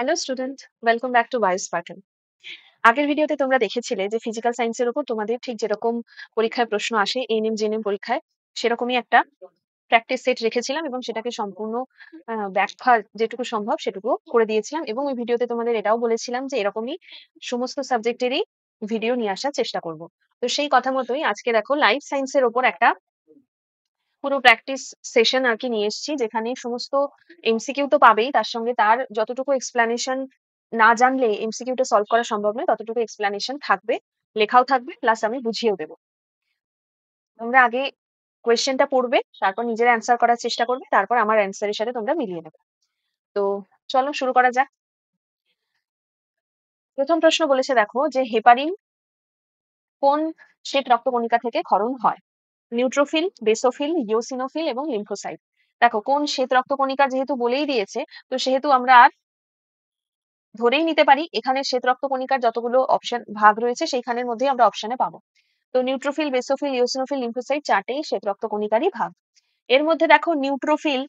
Hello student, welcome back to Biosparkle. আগের ভিডিওতে তোমরা দেখেছিলে যে ফিজিক্যাল সায়েন্সের উপর তোমাদের ঠিক যেরকম পরীক্ষায় প্রশ্ন আসে এএনএম জিএনএম পরীক্ষায়, সেরকমই একটা প্র্যাকটিস সেট রেখেছিলাম এবং সেটাকে সম্পূর্ণ ব্যাখ্যা যেটুকু সম্ভব সেটুকু করে দিয়েছিলাম। এবং ওই ভিডিওতে তোমাদের এটাও বলেছিলাম যে এরকমই সমস্ত সাবজেক্টেরই ভিডিও নিয়ে আসার চেষ্টা করব। তো সেই কথা মতোই আজকে দেখো লাইফ সায়েন্সের ওপর একটা পুরো প্র্যাকটিস সেশন আর কি নিয়ে এসেছি, যেখানে সমস্ত এমসিকিউ তো পাবেই, তার সঙ্গে তার যতটুকু এক্সপ্লানেশন না জানলে এমসিকিউটা সলভ করা সম্ভব নয় ততটুকু এক্সপ্লানেশন থাকবে, লেখাও থাকবে, প্লাস আমি বুঝিয়েও দেবো। তোমরা আগে কোয়েশ্চেনটা পড়বে, তারপর নিজেরা অ্যান্সার করার চেষ্টা করবে, তারপর আমার অ্যান্সারের সাথে তোমরা মিলিয়ে নেবে। তো চলো শুরু করা যাক। প্রথম প্রশ্ন বলেছে দেখো যে হেপারিন কোন শ্বেত রক্তকণিকা থেকে ক্ষরণ হয়? নিউট্রোফিল, বেসোফিল, ইওসিনোফিল এবং লিম্ফোসাইট। দেখো কোন শ্বেত রক্তকণিকা যেহেতু বলেই দিয়েছে, তো সেহেতু আমরা আর ধরেই নিতে পারি এখানে শ্বেত রক্তকণিকার যতগুলো অপশন ভাগ রয়েছে সেইখানের মধ্যেই আমরা অপশনে পাবো। তো নিউট্রোফিল, বেসোফিল, ইওসিনোফিল, লিম্ফোসাইট চারটেই শ্বেত রক্তকণিকারই ভাগ। এর মধ্যে দেখো নিউট্রোফিল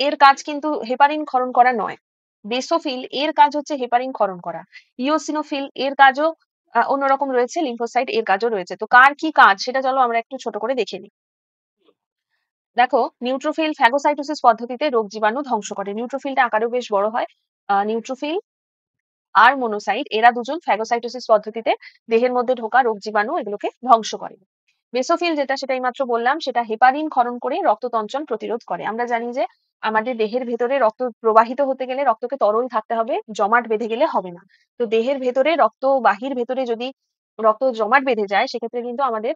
এর কাজ কিন্তু হেপারিন ক্ষরণ করা নয়। বেসোফিল এর কাজ হচ্ছে হেপারিন ক্ষরণ করা। ইওসিনোফিল এর কাজও অন্যরকম রয়েছে, লিম্ফোসাইট এর কাজও রয়েছে। তো কার কি কাজ সেটা চলো আমরা একটু ছোট করে দেখে নিই। দেখো নিউট্রোফিল ফ্যাগোসাইটোসিস পদ্ধতিতে রোগ জীবাণু ধ্বংস করে। নিউট্রোফিলটা আকারেও বেশ বড় হয়। নিউট্রোফিল আর মনোসাইট এরা দুজন ফ্যাগোসাইটোসিস পদ্ধতিতে দেহের মধ্যে ঢোকা রোগ জীবাণু এগুলোকে ধ্বংস করে। বেসোফিল যেটা সেটাই মাত্র বললাম, সেটা হেপারিন ক্ষরণ করে রক্ততঞ্চন প্রতিরোধ করে। আমরা জানি যে আমাদের দেহের ভেতরে রক্ত প্রবাহিত হতে গেলে রক্তকে তরল থাকতে হবে, জমাট বেঁধে গেলে হবে না। তো দেহের ভেতরে রক্তবাহীর ভেতরে যদি রক্ত জমাট বেঁধে যায় সেক্ষেত্রে কিন্তু আমাদের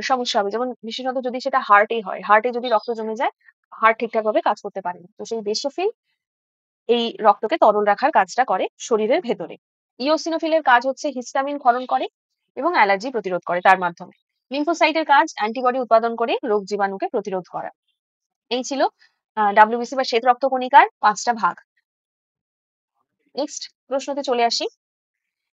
সমস্যা হবে। যেমন বিশেষত যদি সেটা হার্টে হয়, হার্টে যদি রক্ত জমে যায়, হার্ট ঠিকঠাক ভাবে কাজ করতে পারে না। তো সেই বেসোফিল এই রক্তকে তরল রাখার কাজটা করে শরীরের ভেতরে। ইওসিনোফিলের কাজ হচ্ছে হিস্টামিন ক্ষরণ করে এবং অ্যালার্জি প্রতিরোধ করে তার মাধ্যমে। লিম্ফোসাইটের কাজ অ্যান্টিবডি উৎপাদন করে রোগ জীবাণুকে প্রতিরোধ করা। এই ছিল ডাব্লিউবিসি বা শ্বেত রক্তকণিকার 5টা ভাগ। নেক্সট প্রশ্নতে চলে আসি।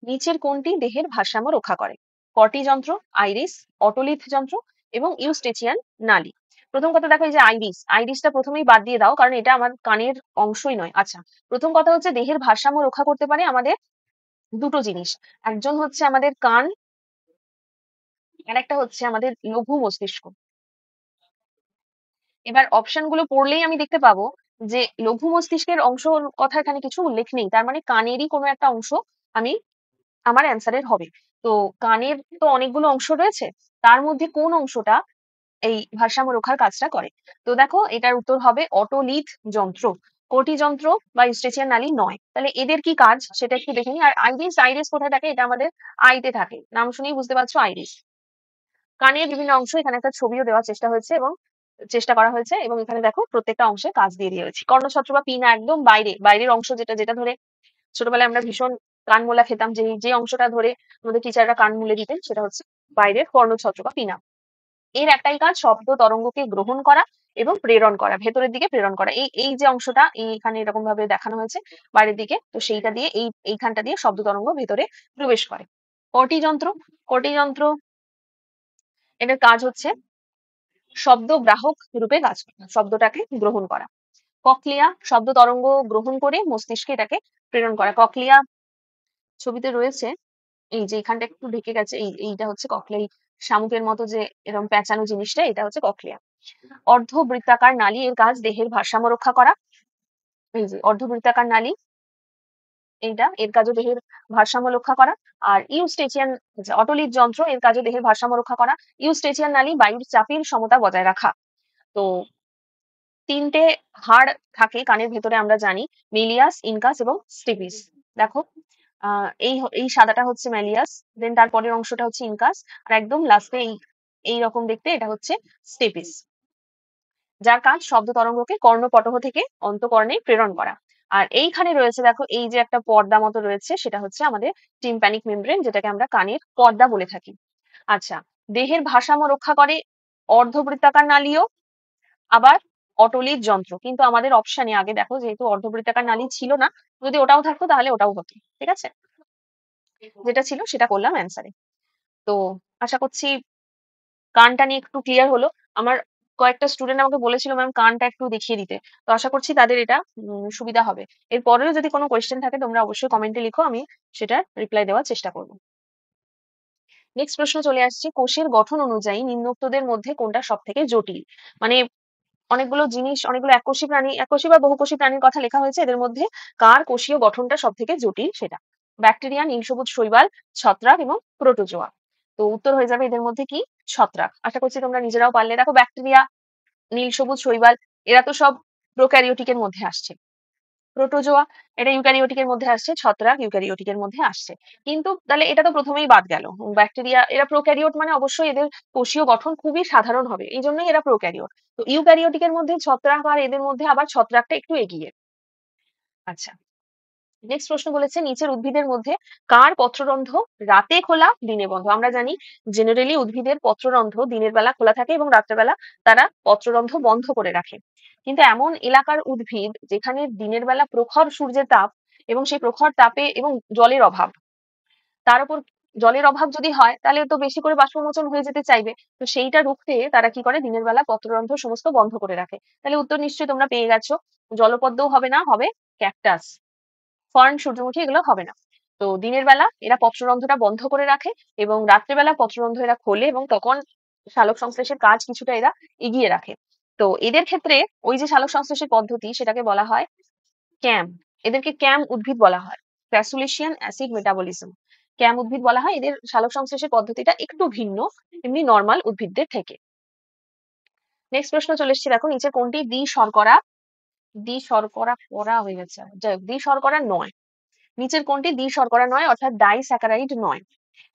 নিচের কোনটি দেহের ভারসাম্য রক্ষা করে? কর্টি যন্ত্র, আইরিস, অটোলিথ যন্ত্র এবং ইউস্টেচিয়ান নালী। প্রথম কথা দেখো, এই যে আইরিসটা প্রথমেই বাদ দিয়ে দাও, কারণ এটা আমার কানের অংশই নয়। আচ্ছা, প্রথম কথা হচ্ছে দেহের ভারসাম্য রক্ষা করতে পারে আমাদের দুটো জিনিস। একজন হচ্ছে আমাদের কান, আর একটা হচ্ছে আমাদের লঘু মস্তিষ্ক। এবার অপশন গুলো পড়লেই আমি দেখতে পাবো যে লঘু মস্তিষ্কের অংশ কথা এখানে কিছু উল্লেখ নেই, তার মানে কানেরই কোনো একটা অংশ আমি আমার অ্যান্সারের হবে। তো কানের তো অনেকগুলো অংশ রয়েছে, তার মধ্যে কোন অংশটা এই ভারসাম্য রক্ষার কাজটা করে? তো দেখো এটার উত্তর হবে অটোলিথ যন্ত্র। কোটি যন্ত্র বা ইউস্টেচিয়ান নালী নয়। তাহলে এদের কি কাজ সেটা একটু দেখে নিই। আর আইরিস কোথায় থাকে? এটা আমাদের আইতে থাকে, নাম শুনেই বুঝতে পারছো আইরিস। কানের বিভিন্ন অংশ, এখানে একটা ছবিও দেওয়ার চেষ্টা হয়েছে এবং চেষ্টা করা হয়েছে, এবং এখানে দেখো প্রত্যেকটা অংশে কাজ দিয়ে দিয়েছি। কর্ণছত্র বা পিনা একদম বাইরের অংশ, যেটা যেটা ধরে ছোটবেলায় আমরা ভীষণ কানমোলা খেতাম, যে অংশটা ধরে আমাদের টিচাররা কান মুলে দিতেন সেটা হচ্ছে বাইরের কর্ণছত্র বা পিনা। এর একটাই কাজ শব্দ তরঙ্গকে গ্রহণ করা এবং প্রেরণ করা, ভেতরের দিকে প্রেরণ করা। এই এই যে অংশটা এইখানে এরকম ভাবে দেখানো হয়েছে বাইরের দিকে, তো সেইটা দিয়ে এইখানটা দিয়ে শব্দ তরঙ্গ ভেতরে প্রবেশ করে। কর্টি যন্ত্র, কর্টি যন্ত্র এটার কাজ হচ্ছে শব্দ গ্রাহক রূপে কাজ করা, শব্দটাকে গ্রহণ করা। ককলিয়া শব্দ তরঙ্গ গ্রহণ করে মস্তিষ্কে এটাকে প্রেরণ করা। ককলিয়া ছবিতে রয়েছে, এই যে এখানটা একটু ঢেকে গেছে, এইটা হচ্ছে ককলিয়া, এই শামুকের মতো যে এরকম প্যাঁচানো জিনিসটা, এটা হচ্ছে ককলিয়া। অর্ধবৃত্তাকার নালী এর কাজ দেহের ভারসাম্য রক্ষা করা। এই যে অর্ধবৃত্তাকার নালী, এইটা এর কাজও দেহের ভারসাম্য রক্ষা করা। আর ইউস্টেচিয়ান অটোলিথ যন্ত্র এর কাজও দেহের ভারসাম্য রক্ষা করা। ইউস্টেচিয়ান নালী বায়ুর চাপের সমতা বজায় রাখা। তো তিনটে হাড় থাকে কানের ভেতরে আমরা জানি, মেলিয়াস, ইনকাস এবং স্টিপিস। দেখো এই সাদাটা হচ্ছে ম্যালিয়াস, দেন তারপরের অংশটা হচ্ছে ইনকাস, আর একদম লাস্টে এই রকম দেখতে এটা হচ্ছে স্টেপিস, যার কাজ শব্দ তরঙ্গকে কর্ণপটহ থেকে অন্তকর্ণে প্রেরণ করা। আর এইখানে রয়েছে দেখো, এই যে একটা পর্দা মতো রয়েছে, সেটা হচ্ছে আমাদের টিম্প্যানিক মেমব্রেন, যেটাকে আমরা কানের পর্দা বলে থাকি। আচ্ছা, দেহের ভারসাম্য রক্ষা করে অর্ধবৃত্তাকার নালীও, আবার অটোলিথ যন্ত্র। কিন্তু আমাদের অপশনে আগে দেখো, যেহেতু অর্ধবৃত্তাকার নালী ছিল না, যদি ওটাও থাকতো তাহলে ওটাও হতো। ঠিক আছে, যেটা ছিল সেটা করলাম অ্যান্সারে। তো আশা করছি কানটা নিয়ে একটু ক্লিয়ার হলো। আমার কয়েকটা স্টুডেন্ট আমাকে বলেছিল ম্যাম কানটা একটু দেখিয়ে দিতে। তো আশা করছি তাদের এটা সুবিধা হবে। এরপরেও যদি কোনো কোয়েশ্চেন থাকে তোমরা অবশ্যই কমেন্টে লিখো, আমি সেটার রিপ্লাই দেওয়ার চেষ্টা করব। নেক্সট প্রশ্ন চলে আসছে, কোষের গঠন অনুযায়ী নিম্নোক্তদের মধ্যে কোনটা সবথেকে জটিল? মানে অনেকগুলো জিনিস, অনেকগুলো এককোষী প্রাণী, এককোষী বা বহুকোষী প্রাণীর কথা লেখা হয়েছে, এদের মধ্যে কার কোষীয় গঠনটা সবথেকে জটিল সেটা। ব্যাকটেরিয়া, নীল সবুজ শৈবাল, ছত্রাক এবং প্রোটোজোয়া। তো উত্তর হয়ে যাবে এদের মধ্যে কি? ছত্রাক। আশা করছি তোমরা নিজেরাও পারলে। দেখো ব্যাকটেরিয়া, নীল সবুজ শৈবাল এরা তো সব প্রোক্যারিওটিকের মধ্যে আসছে। প্রোটোজোয়া এটা ইউক্যারিওটিকের মধ্যে আসছে, ছত্রাক ইউক্যারিওটিকের মধ্যে আসছে। কিন্তু তাহলে এটা তো প্রথমেই বাদ গেল। ব্যাকটেরিয়া এরা প্রোক্যারিওট, মানে অবশ্যই এদের কোষীয় গঠন খুবই সাধারণ হবে, এই জন্যই এরা প্রোক্যারিওট। তো ইউক্যারিওটিকের মধ্যে ছত্রাক, আর এদের মধ্যে আবার ছত্রাকটা একটু এগিয়ে। আচ্ছা, নেক্সট প্রশ্ন বলেছে, নিচের উদ্ভিদের মধ্যে কার পত্ররন্ধ্র রাতে খোলা দিনে বন্ধ? আমরা জানি জেনারেলি উদ্ভিদের পত্ররন্ধ্র দিনের বেলা খোলা থাকে এবং রাত্রেবেলা তারা পত্ররন্ধ্র বন্ধ করে রাখে। কিন্তু এমন এলাকার উদ্ভিদ যেখানে দিনের বেলা প্রখর সূর্যের তাপ এবং সেই প্রখর তাপে এবং জলের অভাব, তার উপর জলের অভাব যদি হয় তাহলে তো বেশি করে বাষ্পমোচন হয়ে যেতে চাইবে। তো সেইটা রুখতে তারা কি করে, দিনের বেলা পত্ররন্ধ্র সমস্ত বন্ধ করে রাখে। তাহলে উত্তর নিশ্চয়ই তোমরা পেয়ে গেছো, জলপদ্মও হবে না, হবে ক্যাকটাস। ফার্ন, সূর্যমুখী এগুলো হবে না। তো দিনের বেলা এরা পত্ররন্ধ্রটা বন্ধ করে রাখে এবং রাত্রেবেলা পত্ররন্ধ্র এরা খোলে এবং তখন সালোক সংশ্লেষের কাজ কিছুটা এরা এগিয়ে রাখে। তো এদের ক্ষেত্রে ওই যে সালোক সংশ্লেষের পদ্ধতি সেটাকে বলা হয় ক্যাম। এদেরকে ক্যাম উদ্ভিদ বলা হয়, ক্র্যাসুলেশিয়ান অ্যাসিড মেটাবলিজম। ক্যাম উদ্ভিদ বলা হয়। এদের সালোক সংশ্লেষের পদ্ধতিটা একটু ভিন্ন এমনি নর্মাল উদ্ভিদদের থেকে। নেক্সট প্রশ্ন চলে এসেছে, দেখো নিচে কোনটি দ্বি শর্করা, দ্বি শর্করা পড়া হয়ে গেছে, যাই হোক, দ্বি শর্করা নয়। নিচের কোনটি দ্বি শর্করা নয় অর্থাৎ ডাইস্যাকারাইড নয়?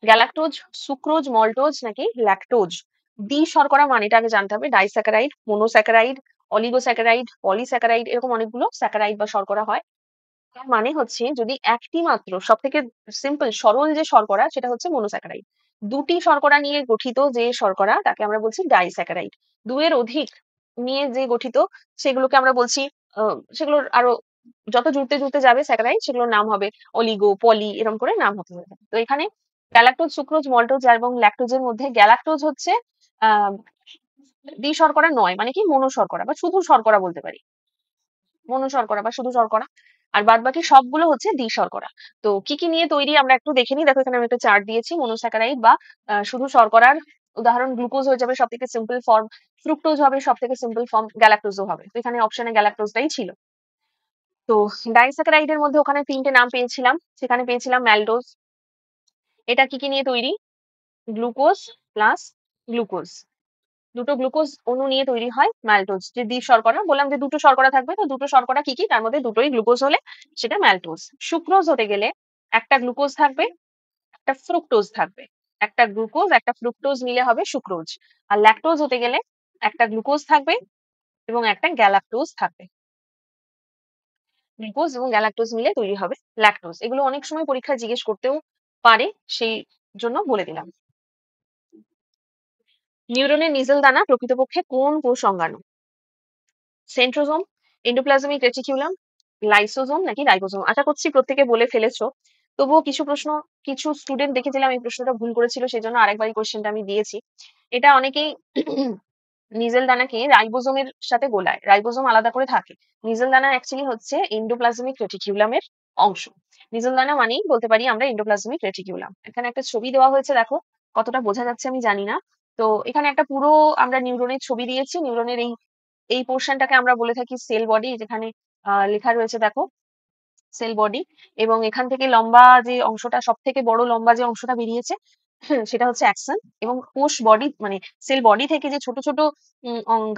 গ্যালাক্টোজ, সুক্রোজ, মল্টোজ নাকি ল্যাকটোজ? দ্বি শর্করা মানেটা আগে জানতে হবে। ডাইস্যাকারাইড, মোনোস্যাকারাইড, অলিগোস্যাকারাইড, পলিস্যাকারাইড, এরকম অনেকগুলো স্যাকারাইড বা শর্করা হয়। তার মানে হচ্ছে যদি একটি মাত্র সব থেকে সিম্পল সরল যে শর্করা সেটা হচ্ছে মনোস্যাকারাইড। দুটি শর্করা নিয়ে গঠিত যে শর্করা তাকে আমরা বলছি ডাইস্যাকারাইড। দুয়ের অধিক নিয়ে যে গঠিত সেগুলোকে আমরা বলছি সেগুলোর আরো যত জুড়তে জুড়তে যাবে স্যাকারাইড সেগুলোর নাম হবে অলিগো, পলি, এরকম করে নাম হতে হবে। তো এখানে গ্যালাক্টোজ, সুক্রোজ, মল্টোজ এবং ল্যাকটোজের মধ্যে গ্যালাক্টোজ হচ্ছে আহ দ্বি শর্করা নয়, মানে কি মনো শর্করা বা শুধু শর্করা বলতে পারি, মনো শর্করা বা শুধু শর্করা। আর বাদ বাকি সবগুলো হচ্ছে দ্বি শর্করা। তো কি কি নিয়ে তৈরি আমরা একটু দেখে নিই। দেখো এখানে আমি একটা চার্ট দিয়েছি। মনোস্যাকারাইড বা শুধু শর্করার উদাহরণ গ্লুকোজ হয়ে যাবে সব থেকে সিম্পল ফর্ম, ফ্রুক্টোজ হবে সব থেকে সিম্পল ফর্ম, গ্যালাক্টোজও হবে। তো এখানে অপশনে গ্যালাক্টোজটাই ছিল। তো ডাইস্যাকারাইডের মধ্যে ওখানে তিনটে নাম পেয়েছিলাম, সেখানে পেয়েছিলাম ম্যালটোজ। এটা কি কি নিয়ে তৈরি? গ্লুকোজ প্লাস গ্লুকোজ, দুটো গ্লুকোজ অণু নিয়ে তৈরি হয় ম্যালটোজ। যে দ্বি শর্করা বললাম যে দুটো শর্করা থাকবে, তো দুটো শর্করা কি কি, তার মধ্যে দুটোই গ্লুকোজ হলে সেটা ম্যালটোজ। সুক্রোজ হতে গেলে একটা গ্লুকোজ থাকবে, একটা ফ্রুক্টোজ থাকবে। একটা গ্লুকোজ একটা ফ্রুক্টোজ মিলে হবে সুক্রোজ। আর ল্যাকটোজ হতে গেলে একটা গ্লুকোজ থাকবে এবং একটা গ্যালাক্টোজ থাকবে। গ্লুকোজ এবং গ্যালাক্টোজ মিলে তৈরি হবে ল্যাকটোজ। এগুলো অনেক সময় পরীক্ষায় জিজ্ঞেস করতেও পারে, সেই জন্য বলে দিলাম। নিউরনের নিজেল দানা প্রকৃতপক্ষে কোন কোষ অঙ্গাণু? সেন্ট্রোজোম, এন্ডোপ্লাজমিক রেটিকুলাম, লাইসোজোম নাকি রাইবোজোম? আশা করছি প্রত্যেকে বলে ফেলেছো। তবুও কিছু প্রশ্ন, কিছু স্টুডেন্ট দেখেছিলাম এই প্রশ্নটা ভুল করেছিল, সেই জন্য আরেকবার এই কোশ্চেনটা আমি দিয়েছি। এটা অনেকেই নিজেল দানাকে রাইবোজোমের সাথে গোলায়, রাইবোজোম আলাদা করে থাকে। নিজেল দানা অ্যাকচুয়ালি হচ্ছে এন্ডোপ্লাজমিক রেটিকুলামের অংশ। নিজেল দানা মানেই বলতে পারি আমরা এন্ডোপ্লাজমিক রেটিকুলাম। এখানে একটা ছবি দেওয়া হয়েছে, দেখো কতটা বোঝা যাচ্ছে আমি জানি না। তো এখানে একটা পুরো আমরা নিউরনের ছবি দিয়েছি। নিউরনের এই এই পোর্শনটাকে আমরা বলে থাকি সেল বডি, যেখানে লেখা রয়েছে দেখো সেল বডি। এবং এখান থেকে লম্বা যে অংশটা, সব থেকে বড় লম্বা যে অংশটা বেরিয়েছে সেটা হচ্ছে অ্যাক্সন। এবং কোষ বডি মানে সেল বডি থেকে যে ছোট ছোট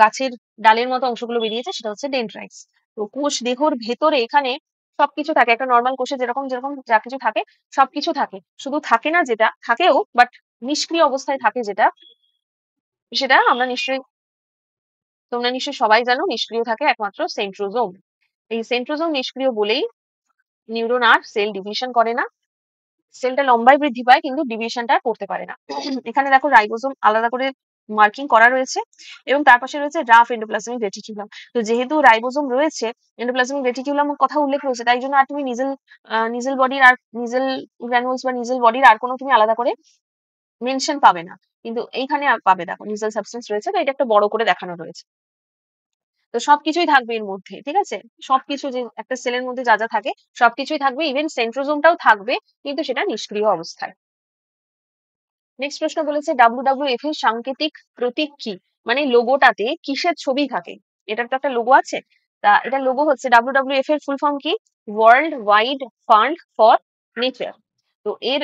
গাছের ডালের মতো অংশগুলো বেরিয়েছে সেটা হচ্ছে ডেনড্রাইটস। তো কোষ দেহর ভেতরে এখানে সবকিছু থাকে, একটা নর্মাল কোষে যেরকম যেরকম যা কিছু থাকে সবকিছু থাকে। শুধু থাকে না, যেটা থাকেও বাট নিষ্ক্রিয় অবস্থায় থাকে যেটা, সেটা আমরা নিশ্চয়ই, তোমরা নিশ্চয়ই সবাই জানো, নিষ্ক্রিয় থাকে একমাত্র সেন্ট্রোজোম। এই সেন্ট্রোজোম নিষ্ক্রিয় বলেই নিউরন আর সেল ডিভিশন করে না। সেলটা লম্বায় বৃদ্ধি পায় কিন্তু ডিভিশনটা করতে পারে না। এখানে দেখো রাইবোজোম আলাদা করে মার্কিং করা রয়েছে এবং তার পাশে রয়েছে রাফ এন্ডোপ্লাজমিক রেটিকুলাম। তো যেহেতু রাইবোজোম রয়েছে, এন্ডোপ্লাজমিক রেটিকুলাম কথা উল্লেখ রয়েছে, তাই জন্য আর তুমি নিজেল বডির আর নিজেল গ্র্যানুলস বা নিজেল বডির আর কোনো তুমি আলাদা করে মেনশন পাবে না, কিন্তু এইখানে পাবে। দেখো নিউট্রাল সাবস্টেন্স রয়েছে, তো এটা একটা বড় করে দেখানো রয়েছে। তো সবকিছুই থাকবে এর মধ্যে, ঠিক আছে? সবকিছু যে একটা সেলের মধ্যে যা যা থাকে সবকিছুই থাকবে, ইভেন সেন্ট্রোজোমটাও থাকবে, কিন্তু সেটা নিষ্ক্রিয় অবস্থায়। নেক্সট প্রশ্ন বলেছে WWF এর সাংকেতিক প্রতীক কি, মানে লোগোটাতে কিসের ছবি থাকে? এটার তো একটা লোগো আছে, তা এটা লোগো হচ্ছে WWF এর ফুল ফর্ম কি? World wide fund for nature. তো এর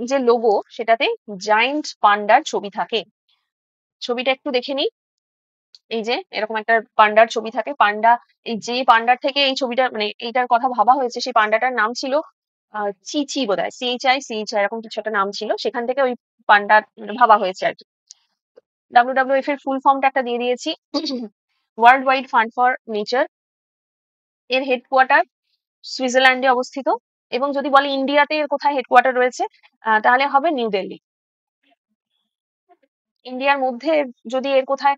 যে লোগো সেটাতে জায়ান্ট পান্ডার ছবি থাকে। ছবিটা একটু দেখে নিই। এই যে এরকম একটা পান্ডার ছবি থাকে। পান্ডা, এই যে পান্ডার থেকে এই ছবিটা মানে এইটার কথা ভাবা হয়েছে, সেই পান্ডাটার নাম ছিল চিচি বোধহয়, CHI এরকম কিছু একটা নাম ছিল, সেখান থেকে ওই পান্ডা ভাবা হয়েছে আর কি। WWF এর ফুল ফর্মটা একটা দিয়ে দিয়েছি, world wide fund for nature. এর হেডকোয়ার্টার সুইজারল্যান্ডে অবস্থিত, এবং যদি বলে ইন্ডিয়াতে এর কোথায় হেডকোয়ার্টার রয়েছে, তাহলে হবে নিউ দিল্লি। ইন্ডিয়ার মধ্যে যদি এর কোথায়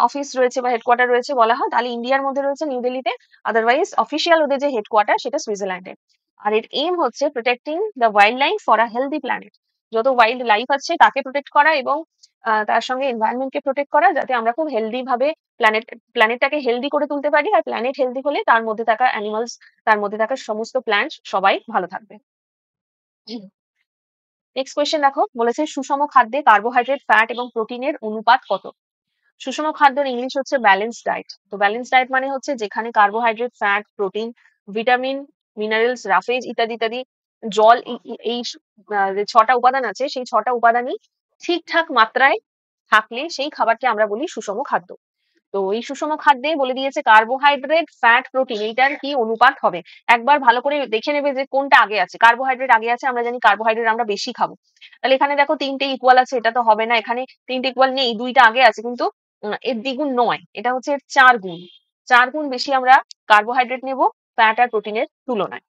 অফিস রয়েছে বা হেডকোয়ার্টার রয়েছে বলা হয়, তাহলে ইন্ডিয়ার মধ্যে রয়েছে নিউ দিল্লিতে, আদারওয়াইজ অফিসিয়াল ওদের যে হেডকোয়ার্টার সেটা সুইজারল্যান্ডে। আর এর এম হচ্ছে protecting the wild life for a healthy planet. যত ওয়াইল্ড লাইফ আছে তাকে প্রোটেক্ট করা, এবং তার সঙ্গে এনভায়রনমেন্টকে প্রোটেক্ট করা, যাতে আমরা খুব হেলদি ভাবে প্ল্যানেটটাকে হেলদি করে তুলতে পারি। আর প্ল্যানেট হেলদি হলে তার মধ্যে থাকা অ্যানিমালস, তার মধ্যে থাকা সমস্ত প্ল্যান্ট সবাই ভালো থাকবে। নেক্সট কোয়েশ্চেন দেখো, বলেছে সুষম খাদ্যে কার্বোহাইড্রেট, ফ্যাট এবং প্রোটিনের অনুপাত কত? সুষম খাদ্যের ইংলিশ হচ্ছে ব্যালেন্স ডায়েট। তো ব্যালেন্স ডায়েট মানে হচ্ছে যেখানে carbohydrate, fat, protein, vitamin, minerals, roughage ইত্যাদি ইত্যাদি, জল, এই যে 6টা উপাদান আছে, সেই 6টা উপাদানই ঠিকঠাক মাত্রায় থাকলে সেই খাবারকে আমরা বলি সুষম খাদ্য। তো এই সুষম খাদ্যে বলে দিয়েছে কার্বোহাইড্রেট, ফ্যাট, প্রোটিন এইটার কি অনুপাত হবে। একবার ভালো করে দেখে নেবে যে কোনটা আগে আছে। কার্বোহাইড্রেট আগে আছে, আমরা জানি কার্বোহাইড্রেট আমরা বেশি খাবো, তাহলে এখানে দেখো 3টে ইকুয়াল আছে, এটা তো হবে না। এখানে 3টে ইকুয়াল নেই, 2টা আগে আছে, কিন্তু এর দ্বিগুণ নয়, এটা হচ্ছে এর 4 গুণ। 4 গুণ বেশি আমরা কার্বোহাইড্রেট নেব ফ্যাট আর প্রোটিনের তুলনায়।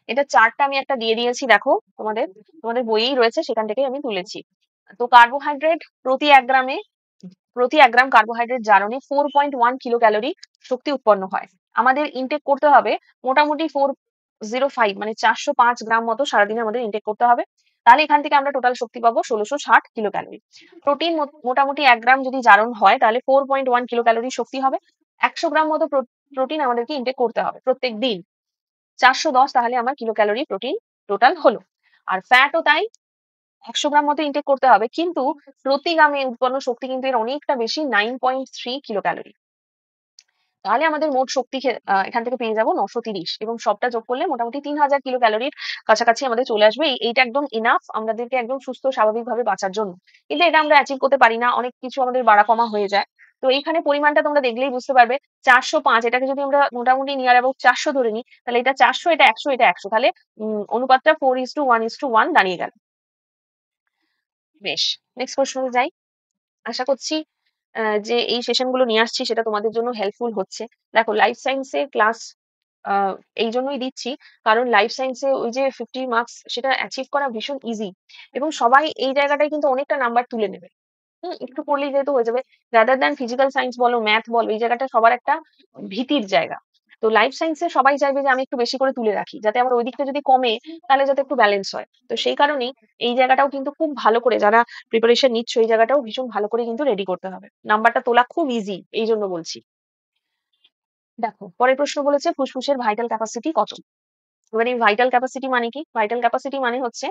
এটা চার্টটা আমি একটা দিয়ে দিয়েছি, দেখো তোমাদের তোমাদের বইয়েই রয়েছে, সেখান থেকেই আমি তুলেছি। তো কার্বোহাইড্রেট প্রতি 1 গ্রাম কার্বোহাইড্রেট জারণে 4.1 কিলো ক্যালোরি শক্তি উৎপন্ন হয়। আমাদের ইনটেক করতে হবে মোটামুটি 405, মানে 405 গ্রাম মতো সারাদিনে আমাদের ইনটেক করতে হবে। তাহলে এখান থেকে আমরা টোটাল শক্তি পাবো 1660 কিলো ক্যালোরি। প্রোটিন মোটামুটি 1 গ্রাম যদি জারণ হয়, তাহলে 4.1 কিলো ক্যালোরি শক্তি হবে। 100 গ্রাম মতো প্রোটিন আমাদেরকে ইনটেক করতে হবে প্রত্যেক দিন। 410 তাহলে আমার কিলো ক্যালোরি প্রোটিন টোটাল হলো। আর ফ্যাটও তাই, 100 গ্রাম মতো ইনটেক করতে হবে, কিন্তু প্রতি গ্রামে উৎপন্ন শক্তি কিন্তু এর অনেকটা বেশি, 9.3 কিলো ক্যালোরি। তাহলে আমাদের মোট শক্তি এখান থেকে পেয়ে যাবো 930, এবং সবটা যোগ করলে মোটামুটি 3000 কিলো ক্যালোরির কাছাকাছি আমাদের চলে আসবে। এইটা একদম ইনাফ আমাদেরকে একদম সুস্থ স্বাভাবিকভাবে বাঁচার জন্য। কিন্তু এটা আমরা অ্যাচিভ করতে পারি না, অনেক কিছু আমাদের বাড়া কমা হয়ে যায়। তো এইখানে পরিমাণটা তোমরা দেখলেই বুঝতে পারবে, 405, এটাকে যদি আমরা মোটামুটি নিয়ার অ্যাবাউট 400 ধরে নিই, তাহলে এটা 400, এটা 100, এটা 100, তাহলে অনুপাতটা 4:1:1 দাঁড়িয়ে গেল। বেশ, নেক্সট প্রশ্নে যাই। আশা করছি যে এই সেশন গুলো নিয়ে আসছি সেটা তোমাদের জন্য হেল্পফুল হচ্ছে। দেখো লাইফ সায়েন্সে ক্লাস এই জন্যই দিচ্ছি, কারণ লাইফ সায়েন্সে ওই যে 50 মার্কস সেটা অ্যাচিভ করা ভীষণ ইজি, এবং সবাই এই জায়গাটায় কিন্তু অনেকটা নাম্বার তুলে নেবে। একটু পড়লেই যেহেতু হয়ে যাবে, রাদার দ্যান ফিজিক্যাল সায়েন্স বলো, ম্যাথ বলো, এই জায়গাটা সবার একটা ভীতির জায়গা। তো লাইফ সায়েন্সে সবাই চাইবে যে আমি একটু বেশি করে তুলে রাখি, যাতে আমার ওই দিকটা যদি কমে তাহলে যাতে একটু ব্যালেন্স হয়। তো সেই কারণেই এই জায়গাটাও কিন্তু খুব ভালো করে যারা প্রিপারেশন নিচ্ছ, এই জায়গাটাও ভীষণ ভালো করে কিন্তু রেডি করতে হবে। নাম্বারটা তোলা খুব ইজি, এই জন্য বলছি। দেখো পরের প্রশ্ন বলেছে ফুসফুসের ভাইটাল ক্যাপাসিটি কত? এবার এই ভাইটাল ক্যাপাসিটি মানে কি? ভাইটাল ক্যাপাসিটি মানে হচ্ছে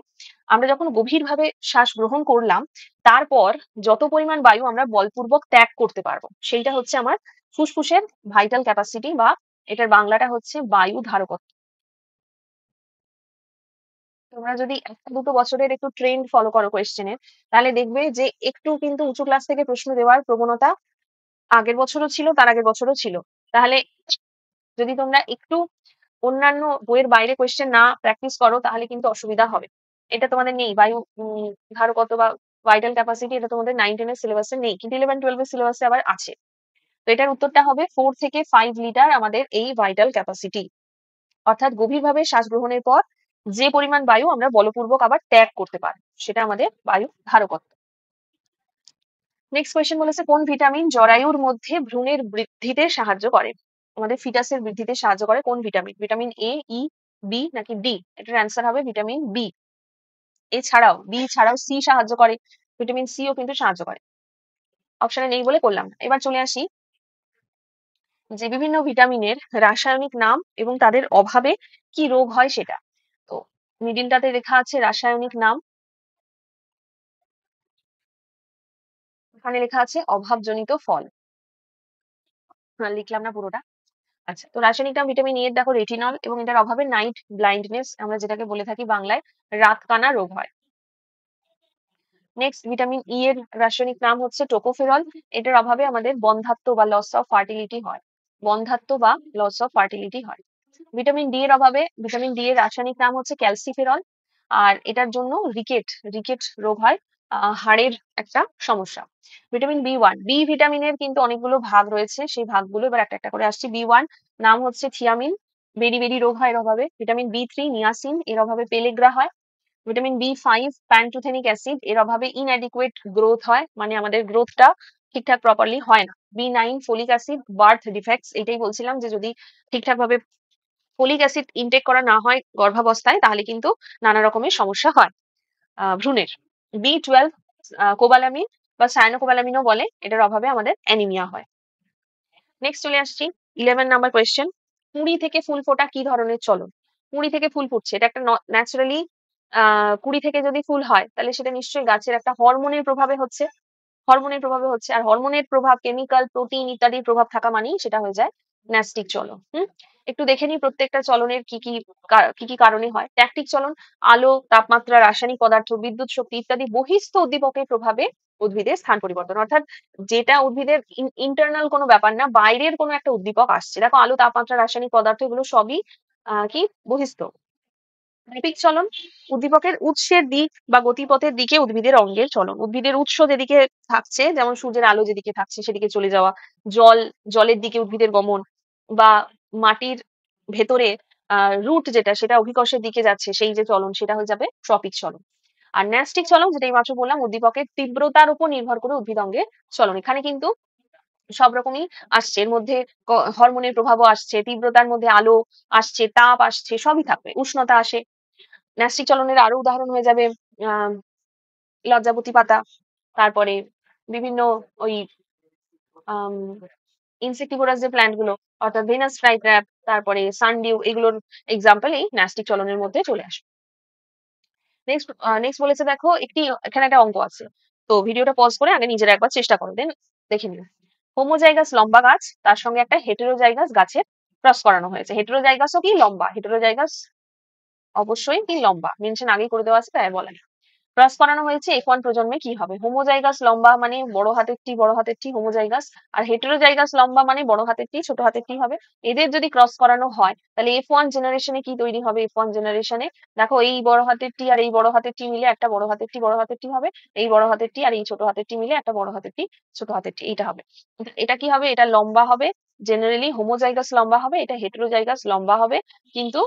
আমরা যখন গভীরভাবে শ্বাস গ্রহণ করলাম, তারপর যত পরিমাণ বায়ু আমরা বলপূর্বক ত্যাগ করতে পারবো, সেইটা হচ্ছে আমার ফুসফুসের ভাইটাল ক্যাপাসিটি, বা এটার বাংলাটা হচ্ছে বায়ু ধারকত্ব। তোমরা যদি 1-2 বছরের একটু ট্রেন্ড ফলো করো কোয়েশ্চেনের, তাহলে দেখবে যে একটু কিন্তু উঁচু ক্লাস থেকে প্রশ্ন দেওয়ার প্রবণতা আগের বছরও ছিল, তার আগের বছরও ছিল। তাহলে যদি তোমরা একটু অন্যান্য বইয়ের বাইরে কোয়েশ্চেন না প্র্যাকটিস করো, তাহলে কিন্তু অসুবিধা হবে। এটা তোমাদের নেই, বায়ু ধারকত্ব বা ভাইটাল ক্যাপাসিটি, এটা তোমাদের 9-10 এর সিলেবাসে নেই, কিন্তু 11-12 এর সিলেবাসে আবার আছে। তো এটার উত্তরটা হবে 4 থেকে 5 লিটার আমাদের এই ভাইটাল ক্যাপাসিটি, অর্থাৎ গভীরভাবে শ্বাস গ্রহণের পর যে পরিমাণ বায়ু আমরা বলপূর্বক আবার ত্যাগ করতে পারি, সেটা আমাদের বায়ু ধারকত্ব। নেক্সট কোয়েশ্চেন বলেছে কোন ভিটামিন জরায়ুর মধ্যে ভ্রূণের বৃদ্ধিতে সাহায্য করে? আমাদের ফিটাসের বৃদ্ধিতে সাহায্য করে কোন vitamin? Vitamin A, E, B নাকি D? এটার অ্যান্সার হবে ভিটামিন B। এছাড়াও বি ছাড়াও সি সাহায্য করে, ভিটামিন সিও কিন্তু সাহায্য করে। অপশনে নেই বলে করলাম না। এবার চলে আসি যে বিভিন্ন ভিটামিনের রাসায়নিক নাম এবং তাদের অভাবে কি রোগ হয় সেটা। তো মিডিলটাতে লেখা আছে রাসায়নিক নাম, এখানে লেখা আছে অভাবজনিত ফল। লিখলাম না পুরোটা। আচ্ছা, তো রাসায়নিক নাম ভিটামিন ই এর দেখো রেটিনল, এবং এটার অভাবে নাইট ব্লাইন্ডনেস আমরা যেটাকে বলে থাকি বাংলায় রাতকানা রোগ হয়। নেক্সট ভিটামিন ই এর রাসায়নিক নাম হচ্ছে টোকোফেরল, এটার অভাবে আমাদের বন্ধ্যাত্ব বা লস অফ ফার্টিলিটি হয়, বন্ধ্যাত্ব বা লস অফ ফার্টিলিটি হয়। ভিটামিন ডি এর অভাবে ভিটামিন ডি এর রাসায়নিক নাম হচ্ছে ক্যালসিফেরল, আর এটার জন্য রিকেট রিকেট রোগ হয়, হাড়ের একটা সমস্যা। ভিটামিন বি ওয়ান, বি ভিটামিনের কিন্তু অনেকগুলো ভাগ রয়েছে, সেই ভাগগুলো এবার একটা একটা করে আসছি। বি ওয়ান নাম হচ্ছে থিয়ামিন, বেরি বেরি রোগ হয় এর অভাবে। ভিটামিন বি থ্রি নিয়াসিন, এর অভাবে পেলেগ্রা হয়। Vitamin B five pantothenic acid, এর অভাবে ইনঅ্যাডিকুয়েট গ্রোথ হয়, মানে আমাদের গ্রোথটা ঠিকঠাক প্রপারলি হয় না। B nine folic acid, birth defects, এটাই বলছিলাম যে যদি ঠিকঠাক ভাবে ফোলিক অ্যাসিড ইনটেক করা না হয় গর্ভাবস্থায় তাহলে কিন্তু নানা রকমের সমস্যা হয় ভ্রূণের। বি টুয়েলভ কোবালামিন বা সায়ানোকোবালামিনও বলে, এটার অভাবে আমাদের অ্যানিমিয়া হয়। নেক্সট চলে আসছি 11 নাম্বার কোয়েশ্চেন। কুঁড়ি থেকে ফুল ফোটা কি ধরনের চলন? কুঁড়ি থেকে ফুল ফুটছে, এটা একটা ন্যাচারালি, কুঁড়ি থেকে যদি ফুল হয় তাহলে সেটা নিশ্চয়ই গাছের একটা হরমোনের প্রভাবে হচ্ছে, হরমোনের প্রভাবে হচ্ছে, আর হরমোনের প্রভাব কেমিক্যাল প্রোটিন ইত্যাদির প্রভাব থাকা মানেই সেটা হয়ে যায় ন্যাস্টিক চলন। একটু দেখে নিই প্রত্যেকটা চলনের কি কি কি কি কারণে হয়। ট্যাকটিক চলন, আলো, তাপমাত্রা, রাসায়নিক পদার্থ, বিদ্যুৎ শক্তি ইত্যাদি বহিস্থ উদ্দীপকের প্রভাবে উদ্ভিদের স্থান পরিবর্তন, অর্থাৎ যেটা উদ্ভিদের ইন্টারনাল কোনো ব্যাপার না, বাইরের কোনো একটা উদ্দীপক আসছে। দেখো আলো, তাপমাত্রা, রাসায়নিক পদার্থ এগুলো সবই কি বহিস্থ। ট্যাকটিক চলন, উদ্দীপকের উৎসের দিক বা গতিপথের দিকে উদ্ভিদের অঙ্গের চলন, উদ্ভিদের উৎস যেদিকে থাকছে, যেমন সূর্যের আলো যেদিকে থাকছে সেদিকে চলে যাওয়া, জলের দিকে উদ্ভিদের গমন, বা মাটির ভেতরে রুট যেটা সেটা অভিকর্ষের দিকে যাচ্ছে, সেই যে চলন সেটা হয়ে যাবে ট্রপিক চলন। আর ন্যাস্টিক চলন যেটা এই মাত্র বললাম, উদ্দীপকের তীব্রতার উপর নির্ভর করে উদ্ভিদ অঙ্গের চলন। এখানে কিন্তু সব রকমই আসছে, এর মধ্যে হরমোনের প্রভাবও আসছে, তীব্রতার মধ্যে আলো আসছে, তাপ আসছে, সবই থাকবে, উষ্ণতা আসে। ন্যাস্টিক চলনের আরো উদাহরণ হয়ে যাবে আহ লজ্জাবতী পাতা, তারপরে বিভিন্ন ওই ইনসেক্টিভোরাস যে প্ল্যান্ট গুলো, অর্থাৎ ভেনাস ফ্লাইট্র্যাপ, তারপরে সানডিউ, এগুলোর এক্সাম্পল এই ন্যাস্টিক চলনের মধ্যে চলে আসে। নেক্সট নেক্সট বলেছে দেখো একটি, এখানে একটা অঙ্ক আছে, তো ভিডিওটা পজ করে আগে নিজেরা একবার চেষ্টা করো, দেন দেখে নিও। হোমোজাইগাস লম্বা গাছ, তার সঙ্গে একটা হেটেরোজাইগাস গাছের ক্রস করানো হয়েছে। হেটেরোজাইগাসও কি লম্বা, হেটেরোজাইগাস অবশ্যই কি লম্বা, মেনশন আগেই করে দেওয়া আছে তাই বলা নেই। ক্রস করানো হয়েছে F1 প্রজন্মে কি হবে? হোমোজাইগাস লম্বা মানে বড় হাতের টি, বড় হাতের টি হোমোজাইগাস, আর হেটেরোজাইগাস লম্বা মানে বড় হাতের টি, ছোট হাতের টি হবে। এদের যদি ক্রস করানো হয় তাহলে F1 জেনারেশনে কি তৈরি হবে? F1 জেনারেশনে দেখো এই বড় হাতের টি আর এই বড় হাতের টি মিলে একটা বড় হাতের টি, বড় হাতের টি হবে, এই বড় হাতের টি আর এই ছোট হাতের টি মিলে একটা বড় হাতের টি, ছোট হাতের টি, এইটা হবে। এটা কি হবে? এটা লম্বা হবে, জেনারেলি হোমোজাইগাস লম্বা হবে, এটা হেটেরোজাইগাস লম্বা হবে, কিন্তু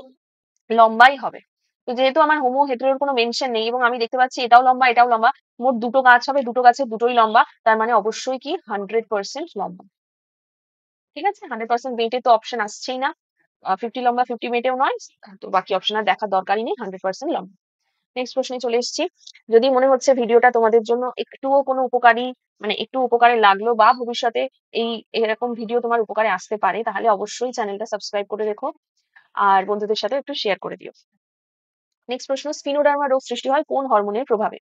লম্বাই হবে। তো যেহেতু আমার হোমো হেটেরোর কোনো মেনশন নেই এবং আমি দেখতে পাচ্ছি এটাও লম্বা এটাও লম্বা, মোট দুটো গাছ হবে, দুটো গাছের দুটোই লম্বা, তার মানে অবশ্যই কি 100% লম্বা। ঠিক আছে, 100% বেটে তো অপশন আসছেই না, 50 লম্বা 50 বেটেও নয়, তো বাকি অপশন আর দেখার দরকারই নেই, 100% লম্বা। নেক্সট প্রশ্নে চলে এসেছি। যদি মনে হচ্ছে ভিডিওটা তোমাদের জন্য একটুও কোনো উপকারী, মানে একটু উপকারে লাগলো, বা ভবিষ্যতে এই এরকম ভিডিও তোমার উপকারে আসতে পারে, তাহলে অবশ্যই চ্যানেলটা সাবস্ক্রাইব করে রেখো আর বন্ধুদের সাথে একটু শেয়ার করে দিও। নেক্সট প্রশ্ন, স্পিনোডার্মা রোগ সৃষ্টি হয় কোন হরমোনের প্রভাবে?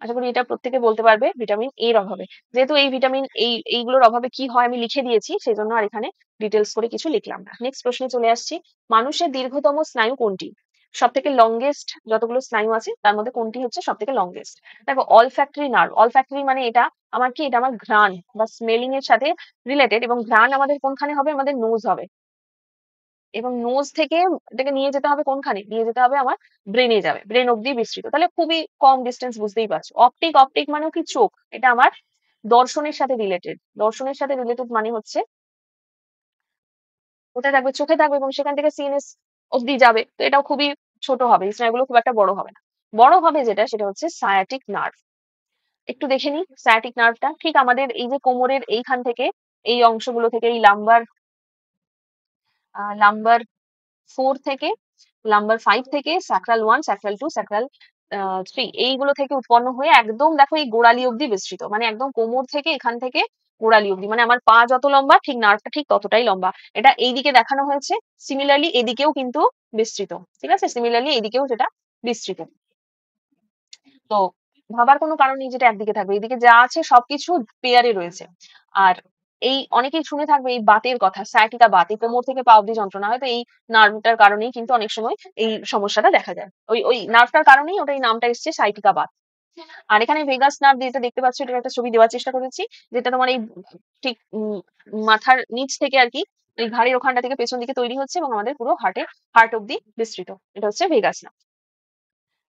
আশা করি এটা প্রত্যেকে বলতে পারবে, ভিটামিন এর অভাবে। যেহেতু এই ভিটামিন এইগুলোর অভাবে কি হয় আমি লিখে দিয়েছি, সেই জন্য আর এখানে ডিটেলস করে কিছু লিখলাম না। নেক্সট প্রশ্নে চলে আসছি, মানুষের দীর্ঘতম স্নায়ু কোনটি? সব থেকে লংগেস্ট যতগুলো স্নায়ু আছে তার মধ্যে কোনটি হচ্ছে সব থেকে লংগেস্ট? দেখো অলফ্যাক্টরি নার্ভ, অলফ্যাক্টরি মানে এটা আমার কি, এটা আমার ঘ্রাণ বা স্মেলিং এর সাথে রিলেটেড, এবং ঘ্রাণ আমাদের কোনখানে হবে? আমাদের নোজ হবে, এবং নোজ থেকে এটাকে নিয়ে যেতে হবে কোনখানে? নিয়ে যেতে হবে আমার ব্রেনে যাবে, ব্রেন অব্দি বিস্তৃত, তাহলে খুবই কম ডিস্টেন্স, বুঝতেই পারছো। অপটিক, অপটিক মানেও কি চোখ, এটা আমার দর্শনের সাথে রিলেটেড, দর্শনের সাথে রিলেটেড মানে হচ্ছে কোথায় থাকবে? চোখে থাকবে, এবং সেখান থেকে সিএনএস অব্দি যাবে, তো এটাও খুবই ছোট হবে, এই স্নায়ুগুলো খুব একটা বড় হবে না। বড় হবে যেটা সেটা হচ্ছে সায়াটিক নার্ভ। একটু দেখে নিই সায়াটিক নার্ভটা, ঠিক আমাদের এই যে কোমরের এইখান থেকে, এই অংশগুলো থেকে, এই লাম্বার লাম্বার 4 থেকে, লাম্বার 5 থেকে স্যাক্রাল 1, স্যাক্রাল 2, স্যাক্রাল 3 এইগুলো থেকে উৎপন্ন হয়ে একদম দেখো এই গোড়ালি অব্দি বিস্তৃত, মানে একদম কোমর থেকে এখান থেকে গোড়ালি অব্দি, মানে আমার পা যত লম্বা ঠিক নার্ভটা ঠিক ততটাই লম্বা। এটা এইদিকে দেখানো হয়েছে, সিমিলারলি এদিকেও কিন্তু বিস্তৃত, ঠিক আছে, সিমিলারলি এদিকেও যেটা বিস্তৃত। তো ভাবার কোনো কারণ নেই যেটা একদিকে থাকবে, এদিকে যা আছে সবকিছু পেয়ারে রয়েছে। আর এই অনেকেই শুনে থাকবে এই বাতের কথা, sciatica বাত, এই কোমর থেকে পা অব্দি যন্ত্রণা, হয়তো এই নার্ভটার কারণেই কিন্তু অনেক সময় এই সমস্যাটা দেখা যায়, ওই নার্ভটার কারণেই ওটা এই নামটা এসছে sciatica বাত। আর এখানে ভেগাস নার্ভ যেটা দেখতে পাচ্ছ, এটা একটা ছবি দেওয়ার চেষ্টা করেছি, যেটা তোমার এই ঠিক মাথার নিচ থেকে আর কি, এই ঘাড়ের ওখানটা থেকে পেছন দিকে তৈরি হচ্ছে এবং আমাদের পুরো হার্ট অব্দি বিস্তৃত, এটা হচ্ছে ভেগাস নার্ভ।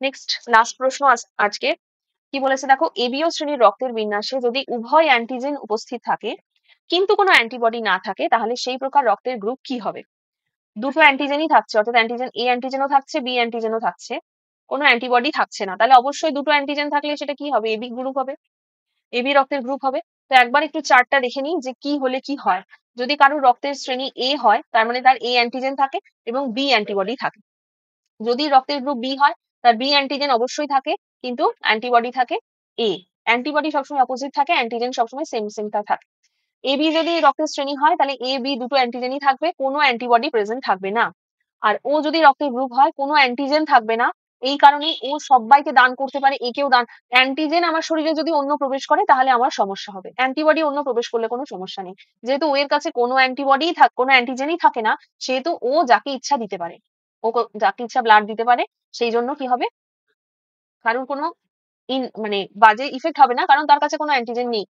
নেক্সট লাস্ট প্রশ্ন আজকে কি বলেছে দেখো, এবীয় শ্রেণীর রক্তের বিন্যাসে যদি উভয় অ্যান্টিজেন উপস্থিত থাকে কিন্তু কোনো অ্যান্টিবডি না থাকে, তাহলে সেই প্রকার রক্তের গ্রুপ কি হবে? দুটো অ্যান্টিজেনই থাকছে, অর্থাৎ অ্যান্টিজেন এ অ্যান্টিজেনও থাকছে, বি অ্যান্টিজেনও থাকছে, কোনো অ্যান্টিবডি থাকছে না, তাহলে অবশ্যই দুটো অ্যান্টিজেন থাকলে সেটা কি হবে? এবি গ্রুপ হবে, এবি রক্তের গ্রুপ হবে। তো একবার একটু চার্টটা দেখে নিই যে কি হলে কি হয়। যদি কারোর রক্তের শ্রেণী এ হয়, তার মানে তার এ অ্যান্টিজেন থাকে এবং বি অ্যান্টিবডি থাকে। যদি রক্তের গ্রুপ বি হয়, তার বি অ্যান্টিজেন অবশ্যই থাকে কিন্তু অ্যান্টিবডি থাকে এ। অ্যান্টিবডি সবসময় অপোজিট থাকে, অ্যান্টিজেন সবসময় সেম সেমটা থাকে। এ বি যদি রক্তের শ্রেণী হয়, তাহলে এ বি দুটো অ্যান্টিজেনই থাকবে, কোনো অ্যান্টিবডি প্রেজেন্ট থাকবে না। আর ও যদি রক্তের গ্রুপ হয়, কোনো অ্যান্টিজেন থাকবে না, এই কারণেই ও সবাইকে দান করতে পারে, একেও দান। অ্যান্টিজেন আমার শরীরে যদি অন্য প্রবেশ করে তাহলে আমার সমস্যা হবে, অ্যান্টিবডি অন্য প্রবেশ করলে কোনো সমস্যা নেই। যেহেতু ও এর কাছে কোনো অ্যান্টিবডি কোনো অ্যান্টিজেনই থাকে না, সেহেতু ও যাকে ইচ্ছা দিতে পারে, ও যাকে ইচ্ছা ব্লাড দিতে পারে। সেই জন্য কি হবে, কারোর কোনো মানে বাজে ইফেক্ট হবে না, কারণ তার কাছে কোনো অ্যান্টিজেন নেই।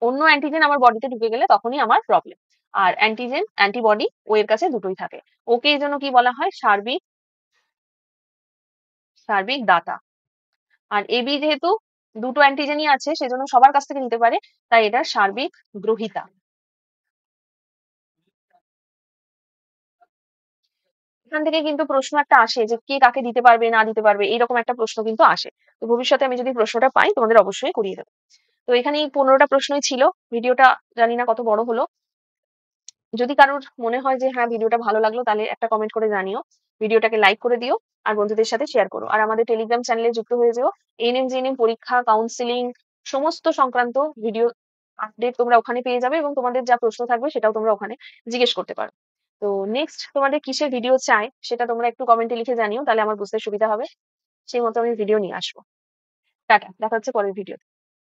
অন্য অ্যান্টিজেন আমার বডিতে ঢুকে গেলে তখনই আমার প্রবলেম। আর অ্যান্টিজেন অ্যান্টিবডি ও এর কাছে দুটোই থাকে। ওকে এই জন্য কি বলা হয়, সার্বিক সার্বিক দাতা। আর এবি যেহেতু দুটো অ্যান্টিজেনই আছে সেজন্য সবার কাছ থেকে নিতে পারে, তাই এটা সার্বিক গ্রহিতা। এখান থেকে কিন্তু প্রশ্ন একটা আসে যে কে কাকে দিতে পারবে না দিতে পারবে, এরকম একটা প্রশ্ন কিন্তু আসে। তো ভবিষ্যতে আমি যদি প্রশ্নটা পাই তোমাদের অবশ্যই করিয়ে দেবো। তো এখানেই 15টা প্রশ্নই ছিল। ভিডিওটা জানি না কত বড় হলো। যদি কারোর মনে হয় যে হ্যাঁ ভিডিওটা ভালো লাগলো, তাহলে একটা কমেন্ট করে জানিও, ভিডিওটাকে লাইক করে দিও, আর বন্ধুদের সাথে শেয়ার করো। আর আমাদের টেলিগ্রাম চ্যানেলে যুক্ত হয়ে যেও, এএনএম জিএনএম পরীক্ষা কাউন্সিলিং সমস্ত সংক্রান্ত ভিডিও আপডেট তোমরা ওখানে পেয়ে যাবে, এবং তোমাদের যা প্রশ্ন থাকবে সেটাও তোমরা ওখানে জিজ্ঞেস করতে পারো। তো নেক্সট তোমাদের কিসের ভিডিও চাই সেটা তোমরা একটু কমেন্টে লিখে জানিও, তাহলে আমার বুঝতে সুবিধা হবে, সেই মতো আমি ভিডিও নিয়ে আসবো। টাটা, দেখা হচ্ছে পরের ভিডিও।